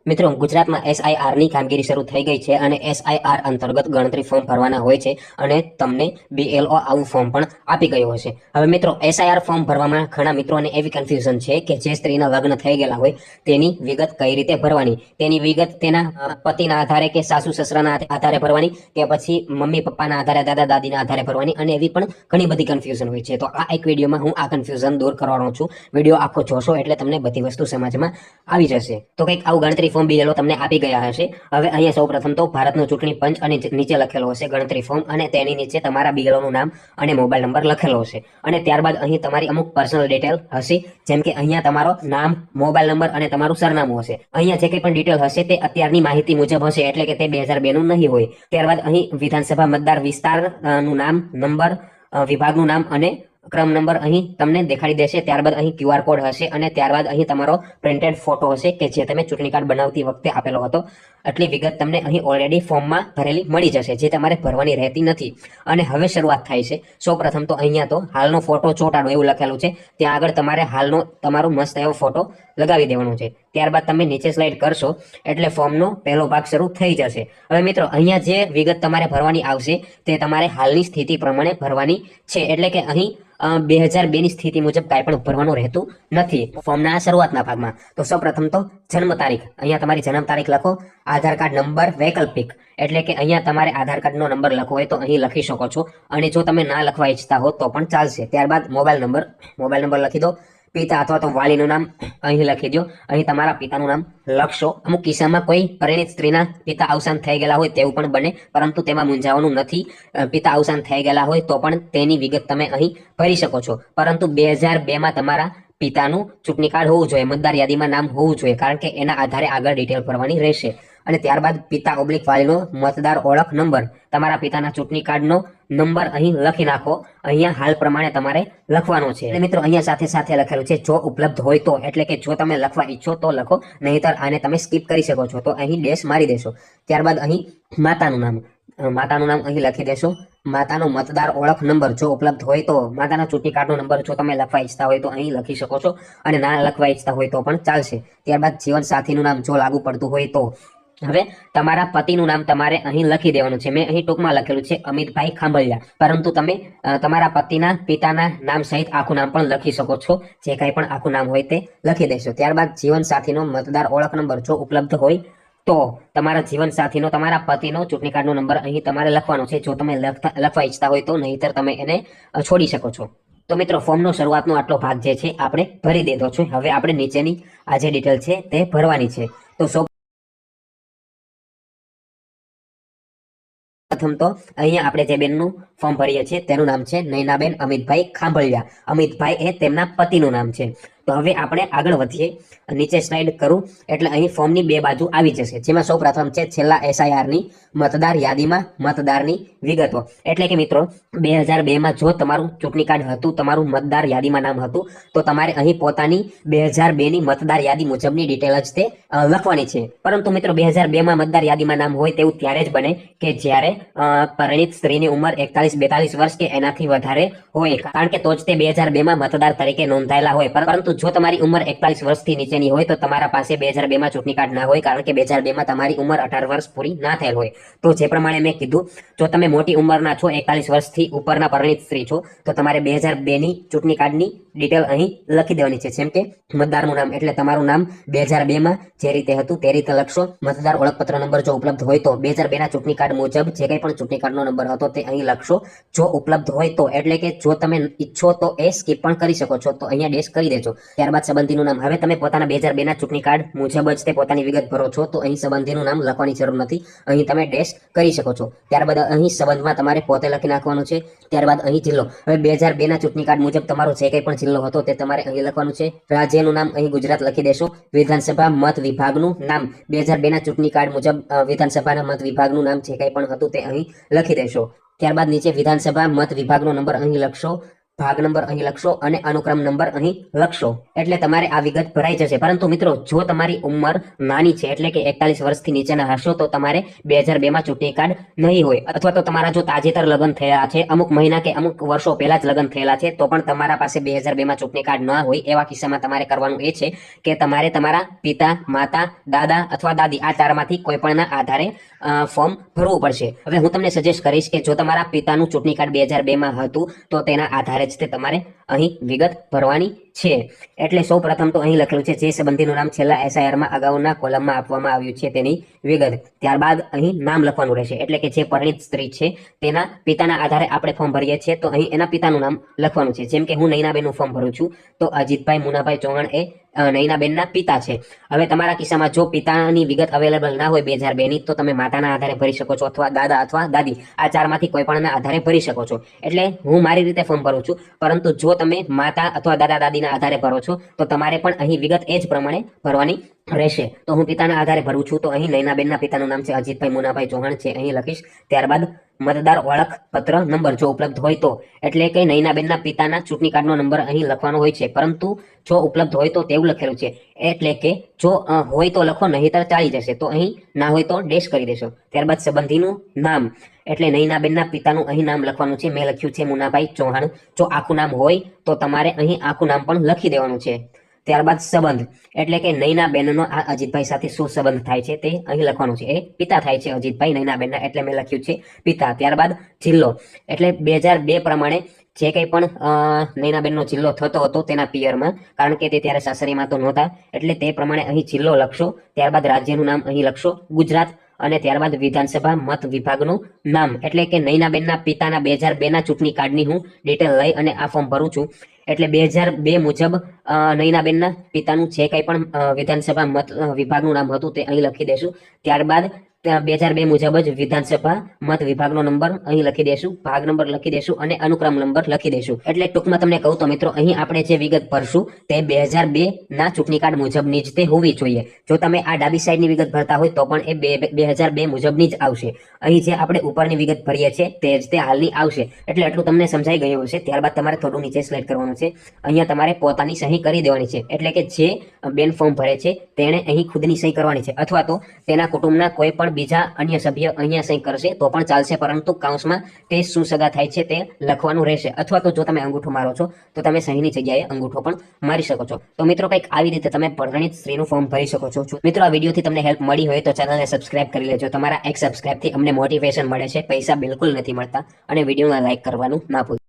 મિત્રો ગુજરાતમાં એસઆઈઆરની કામગીરી શરૂ થઈ ગઈ છે અને એસઆઈઆર અંતર્ગત ગણતરી ફોર્મ ભરવાના હોય છે અને તમને બીએલઓ આવું ફોર્મ પણ આપી ગયું હશે. હવે મિત્રો એસઆઈઆર ફોર્મ ભરવામાં ઘણા મિત્રોને એવી કન્ફ્યુઝન છે કે જે સ્ત્રીના લગ્ન થઈ ગયેલા હોય તેની વિગત કઈ રીતે ભરવાની, તેની વિગત તેના પતિના આધારે કે સાસુ સસરાના આધારે ભરવાની કે પછી મમ્મી પપ્પાના આધારે દાદા દાદીના આધારે ભરવાની, અને એવી પણ ઘણી બધી કન્ફ્યુઝન હોય છે. તો આ એક વિડીયોમાં હું આ કન્ફ્યુઝન દૂર કરવાનો છું. વિડીયો આખો જોશો એટલે તમને બધી વસ્તુ સમજમાં આવી જશે. તો કંઈક આવું ગણતરી ફોર્મ બીએલઓ તમને આપી ગયા હશે. હવે અહીંયા સૌપ્રથમ તો ભારતનો ચૂંટણી પંચ અને નીચે લખેલો હશે ગણતરી ફોર્મ, અને તેની નીચે તમારા બીએલઓનું નામ અને મોબાઈલ નંબર લખેલો હશે. અને ત્યારબાદ અહીં તમારી અમુક પર્સનલ ડિટેલ હશે, જેમ કે અહીંયા તમારો નામ, મોબાઈલ નંબર અને તમારું સરનામું હશે. અહીંયા જે કંઈ પણ ડિટેલ હશે તે અત્યારની માહિતી મુજબ હશે, એટલે કે તે 2002 નું નહીં હોય. ત્યારબાદ અહીં વિધાનસભા મતદાર વિસ્તારનું નામ, નંબર, વિભાગનું નામ અને ક્રમ નંબર અહીં તમને દેખાડી દેશે. ત્યારબાદ અહીં ક્યુઆર કોડ હશે અને ત્યારબાદ અહીં તમારો પ્રિન્ટેડ ફોટો હશે કે જે તમે ચૂંટણી કાર્ડ બનાવતી વખતે આપેલો હતો. આટલી વિગત તમને અહીં ઓલરેડી ફોર્મમાં ભરેલી મળી જશે, જે તમારે ભરવાની રહેતી નથી. અને હવે શરૂઆત થાય છે. સૌપ્રથમ તો અહીંયા તો હાલનો ફોટો ચોંટાડો એવું લખેલું છે, ત્યાં આગળ તમારે હાલનો તમારો મસ્ત એવો ફોટો લગાવી દેવાનો છે. ત્યારબાદ તમે નીચે સ્લાઇડ કરશો એટલે ફોર્મનો પહેલો ભાગ શરૂ થઈ જશે. હવે મિત્રો અહીંયા જે વિગત તમારે ભરવાની આવશે તે તમારે હાલની સ્થિતિ પ્રમાણે ભરવાની છે, એટલે કે અહીં 2002 ની સ્થિતિ મુજબ કાંઈ પણ ભરવાનું રહેતું નથી ફોર્મના શરૂઆતના ભાગમાં. તો સૌપ્રથમ તો જન્મ તારીખ, અહીંયા તમારી જન્મ તારીખ લખો. આધાર કાર્ડ નંબર વૈકલ્પિક, એટલે કે અહીંયા તમારે આધાર કાર્ડનો નંબર લખવો હોય તો અહીં લખી શકો છો, અને જો તમે ના લખવા ઈચ્છતા હો તો પણ ચાલશે. ત્યારબાદ મોબાઈલ નંબર લખી દો. પિતા અથવા તો વાલીનું નામ અહીં લખી દો. અહીં તમારા પિતાનું નામ લખશો. અમુક કિસ્સામાં કોઈ પરિણીત સ્ત્રીના પિતા અવસાન થઈ ગયેલા હોય તેવું પણ બને, પરંતુ તેમાં મૂંઝાવાનું નથી. પિતા અવસાન થઈ ગયેલા હોય તો પણ તેની વિગત તમે અહીં ભરી શકો છો, પરંતુ 2002માં તમારા પિતાનું ચૂંટણી કાર્ડ હોવું જોઈએ, મતદાર યાદીમાં નામ હોવું જોઈએ, કારણ કે એના આધારે આગળ ડિટેલ ભરવાની રહેશે. અને ત્યારબાદ પિતા ઓબ્લિક વાલીનો મતદાર ઓળખ નંબર, તમારા પિતાના ચૂંટણી કાર્ડનો નંબર અહીં લખી નાખો. અહીંયા હાલ પ્રમાણે તમારે લખવાનો છે. અને મિત્રો અહીંયા સાથે સાથે લખેલું છે જો ઉપલબ્ધ હોય તો, એટલે કે જો તમે લખવા ઈચ્છો તો લખો, નહીતર આને તમે સ્કીપ કરી શકો છો, તો અહીં ડેશ મારી દેશો. ત્યારબાદ અહીં માતાનું નામ અહીં લખી દેશો. માતાનો મતદાર ઓળખ નંબર જો ઉપલબ્ધ હોય તો, માતાના ચૂંટણી કાર્ડનો નંબર જો તમે લખવા ઈચ્છતા હોય તો અહીં લખી શકો છો, અને ના લખવા ઈચ્છતા હોય તો પણ ચાલશે. ત્યારબાદ જીવન સાથીનું નામ જો લાગુ પડતું હોય તો. હવે તમારા પતિનું નામ તમારે અહીં લખી દેવાનું છે. મેં અહીં ટૂંકમાં લખેલું છે અમિતભાઈ ખાંભલિયા, પરંતુ તમે તમારા પતિના પિતાના નામ સહિત આખું નામ પણ લખી શકો છો. જે કંઈ પણ આખું નામ હોય તે લખી દેશો. ત્યારબાદ જીવન સાથીનો મતદાર ઓળખ નંબર જો ઉપલબ્ધ હોય તો તમારા જીવન સાથીનો, તમારા પતિનો ચૂંટણી કાર્ડનો નંબર અહીં તમારે લખવાનો છે, જો તમે લખવા ઈચ્છતા હોય તો, નહીતર તમે એને છોડી શકો છો. તો મિત્રો ફોર્મનો શરૂઆતનો આટલો ભાગ જે છે આપણે ભરી દીધો છે. હવે આપણે નીચેની આ જે ડિટેલ છે તે ભરવાની છે. તો પ્રથમ તો અહીંયા આપણે જે બેનનું ફોર્મ ભરીએ છીએ તેનું નામ છે નૈનાબેન અમિતભાઈ ખાંભલિયા. અમિતભાઈ એ તેમના પતિનું નામ છે. તો હવે આપણે આગળ વધીએ. નીચે સ્લાઇડ કરું એટલે અહીં ફોર્મની બે બાજુ આવી જશે, જેમાં સૌ પ્રથમ છે છેલ્લા એસઆઈઆરની મતદાર યાદીમાં મતદારની વિગતો. એટલે કે મિત્રો 2002માં જો તમારું ચૂંટણી કાર્ડ હતું, તમારું મતદાર યાદીમાં નામ હતું, તો તમારે અહીં પોતાની 2002ની મતદાર યાદી મુજબની ડિટેલ જ તે લખવાની છે. પરંતુ મિત્રો 2002માં મતદાર યાદીમાં નામ હોય તેવું ત્યારે જ બને કે જ્યારે પરિણીત સ્ત્રીની ઉંમર 41-42 વર્ષ કે એનાથી વધારે હોય, કારણ કે તો જ તે 2002માં મતદાર તરીકે નોંધાયેલા હોય. પરંતુ જો તમારી ઉંમર 41 વર્ષથી નીચેની હોય તો તમારા પાસે 2002માં ચૂંટણી કાર્ડ ના હોય, કારણ કે 2002માં તમારી ઉંમર 18 વર્ષ પૂરી ના થયેલ હોય. તો જે પ્રમાણે મેં કીધું, જો તમે મોટી ઉંમરના છો, 41 વર્ષથી ઉપરના પરિણીત સ્ત્રી છો, તો તમારે 2002ની ચૂંટણી કાર્ડની ડિટેલ અહીં લખી દેવાની છે. જેમ કે મતદારનું નામ, એટલે તમારું નામ 2002માં જે રીતે હતું તે રીતે લખશો. મતદાર ઓળખપત્ર નંબર જો ઉપલબ્ધ હોય તો 2002ના ચૂંટણી કાર્ડ મુજબ જે કંઈ પણ ચૂંટણી કાર્ડનો નંબર હતો તે અહીં લખશો. જો ઉપલબ્ધ હોય તો, એટલે કે જો તમે ઈચ્છો તો એ સ્કીપ પણ કરી શકો છો, તો અહીંયા ડેશ કરી દેજો. ત્યારબાદ સંબંધીનું નામ, હવે તમે પોતાના 2002ના ચૂંટણી કાર્ડ મુજબ જ તે પોતાની વિગત ભરો છો, તો અહીં સંબંધીનું નામ લખવાની જરૂર નથી, અહીં તમે ડેશ કરી શકો છો. ત્યારબાદ અહીં સંબંધમાં તમારે પોતે લખી નાખવાનું છે. ત્યારબાદ અહીં જિલ્લો, હવે 2002ના ચૂંટણી કાર્ડ મુજબ તમારો જે કંઈ પણ જિલ્લો હતો તે તમારે અહીં લખવાનું છે. રાજ્યનું નામ અહીં ગુજરાત લખી દેશો. વિધાનસભા મત વિભાગનું નામ 2002ના ચૂંટણી કાર્ડ મુજબ વિધાનસભાના મત વિભાગનું નામ જે કંઈ પણ હતું તે અહીં લખી દેશો. ત્યારબાદ નીચે વિધાનસભા મત વિભાગનો નંબર અહીં લખશો. ભાગ નંબર અહીં લખશો અને અનુક્રમ નંબર અહીં લખશો એટલે તમારે આ વિગત ભરાઈ જશે. પરંતુ મિત્રો, જો તમારી ઉંમર નાની છે એટલે કે 41 વર્ષથી નીચેના હશો તો તમારે 2002 માં ચૂંટણી કાર્ડ નહીં હોય, અથવા તો તમારા જો તાજેતર લગ્ન થયા છે, અમુક મહિના કે અમુક વર્ષો પહેલા જ લગ્ન થયેલા છે, તો પણ તમારા પાસે 2002 માં ચૂંટણી કાર્ડ ન હોય. એવા કિસ્સામાં તમારે કરવાનું એ છે કે તમારે તમારા પિતા, માતા, દાદા અથવા દાદી આ ચારમાંથી કોઈ પણના આધારે ફોર્મ ભરવું પડશે. હવે હું તમને સજેસ્ટ કરીશ કે જો તમારા પિતાનું ચૂંટણી કાર્ડ 2002 માં હતું તો તેના આધારે જ તે તમારે અહીં વિગત ભરવાની છે. એટલે સૌ પ્રથમ તો અહીં લખેલું છે જે સંબંધીનું નામ છેલ્લા એસઆઈઆરમાં અગાઉના કોલમમાં આપવામાં આવ્યું છે તેની વિગત. ત્યારબાદ અહીં નામ લખવાનું રહેશે. એટલે કે જે પરિણીત સ્ત્રી છે તેના પિતાના આધારે આપણે ફોર્મ ભરીએ છીએ તો અહીં એના પિતાનું નામ લખવાનું છે. જેમ કે હું નૈનાબેનનું ફોર્મ ભરું છું તો અજીતભાઈ મુનાભાઈ ચૌહાણ એ નૈનાબેનના પિતા છે. હવે તમારા કિસ્સામાં જો પિતાની વિગત અવેલેબલ ના હોય 2002 ની તો તમે માતાના આધારે ભરી શકો છો, અથવા દાદા અથવા દાદી આ ચારમાંથી કોઈ પણના આધારે ભરી શકો છો. એટલે હું મારી રીતે ફોર્મ ભરું છું. પરંતુ જો તમે માતા અથવા દાદા દાદીના આધારે ભરો છો તો તમારે પણ અહીં વિગત એ જ પ્રમાણે ભરવાની રહેશે. તો હું પિતાના આધારે ભરું છું તો અહીં નૈનાબેનના પિતાનું નામ છે અજીતભાઈ મુનાભાઈ ચૌહાણ છે, અહીં લખીશ. ત્યારબાદ મતદાર ઓળખ પત્ર નંબર જો ઉપલબ્ધ હોય તો, એટલે કે નૈનાબેનના પિતાના ચૂંટણી કાર્ડનો નંબર અહીં લખવાનો હોય છે, પરંતુ જો ઉપલબ્ધ હોય તો તેવું લખેલું છે. એટલે કે જો હોય તો લખો, નહીંતર ચાલી જશે. તો અહીં ના હોય તો ડેશ કરી દેશો. ત્યારબાદ સંબંધીનું નામ, એટલે નૈનાબેનના પિતાનું અહીં નામ લખવાનું છે. મેં લખ્યું છે મુનાભાઈ ચૌહાણ. જો આખું નામ હોય તો તમારે અહીં આખું નામ પણ લખી દેવાનું છે. ત્યારબાદ સંબંધ, એટલે કે નૈનાબેનનો આ અજીતભાઈ સાથે શું સંબંધ થાય છે તે અહીં લખવાનું છે. એ પિતા થાય છે અજીતભાઈ નૈનાબેનના, એટલે મેં લખ્યું છે પિતા. ત્યારબાદ જિલ્લો, એટલે 2002 પ્રમાણે જે કંઈ પણ નૈનાબેનનો જિલ્લો થતો હતો તેના પિયરમાં, કારણ કે તે ત્યારે સાસરીમાં તો નહોતા, એટલે તે પ્રમાણે અહીં જિલ્લો લખશો. ત્યારબાદ રાજ્યનું નામ અહીં લખશો ગુજરાત, અને ત્યારબાદ વિધાનસભા મત વિભાગનું નામ, એટલે કે નૈનાબેનના પિતાના 2002ના ચૂંટણી કાર્ડની હું ડિટેલ લઈ અને આ ફોર્મ ભરું છું. એટલે 2002 મુજબ નૈનાબેનના પિતાનું જે કંઈ પણ વિધાનસભા મત વિભાગનું નામ હતું તે અહીં લખી દેશું. ત્યારબાદ 2002 મુજબ જ વિધાનસભા મત વિભાગનો નંબર અહીં લખી દેશું, ભાગ નંબર લખી દેશું અને અનુક્રમ નંબર લખી દેશું. એટલે ટૂંકમાં તમને કહું તો મિત્રો, અહીં આપણે જે વિગત ભરશું તે 2002ના ચૂંટણી કાર્ડ મુજબની જ તે હોવી જોઈએ. જો તમે આ ડાબી સાઈડની વિગત ભરતા હોય તો પણ એ 2002 મુજબની જ આવશે. અહીં જે આપણે ઉપરની વિગત ભરીએ છીએ તે જ તે હાલની આવશે. એટલે એટલું તમને સમજાઈ ગયું હશે. ત્યારબાદ તમારે થોડું નીચે સ્લાઇડ કરવાનું છે. અહીંયા તમારે પોતાની સહી કરી દેવાની છે. એટલે કે જે બેન ફોર્મ ભરે છે તેણે અહીં ખુદની સહી કરવાની છે, અથવા તો તેના કુટુંબના કોઈ પણ બીજા અન્ય સભ્ય અહીંયા સહી કરશે તો પણ ચાલશે, પરંતુ કાઉન્સમાં તે શું સગા થાય છે તે લખવાનું રહેશે. અથવા તો જો તમે અંગૂઠો મારો છો તો તમે સહીની જગ્યાએ અંગૂઠો પણ મારી શકો છો. તો મિત્રો, કંઈક આવી રીતે તમે પરિણીત સ્ત્રીનું ફોર્મ ભરી શકો છો. મિત્રો, આ વિડીયોથી તમને હેલ્પ મળી હોય તો ચેનલને સબસ્ક્રાઇબ કરી લેજો. તમારા એક સબસ્ક્રાઇબથી અમને મોટિવેશન મળે છે, પૈસા બિલકુલ નથી મળતા. અને વિડીયોને લાઇક કરવાનું ના ભૂલતા.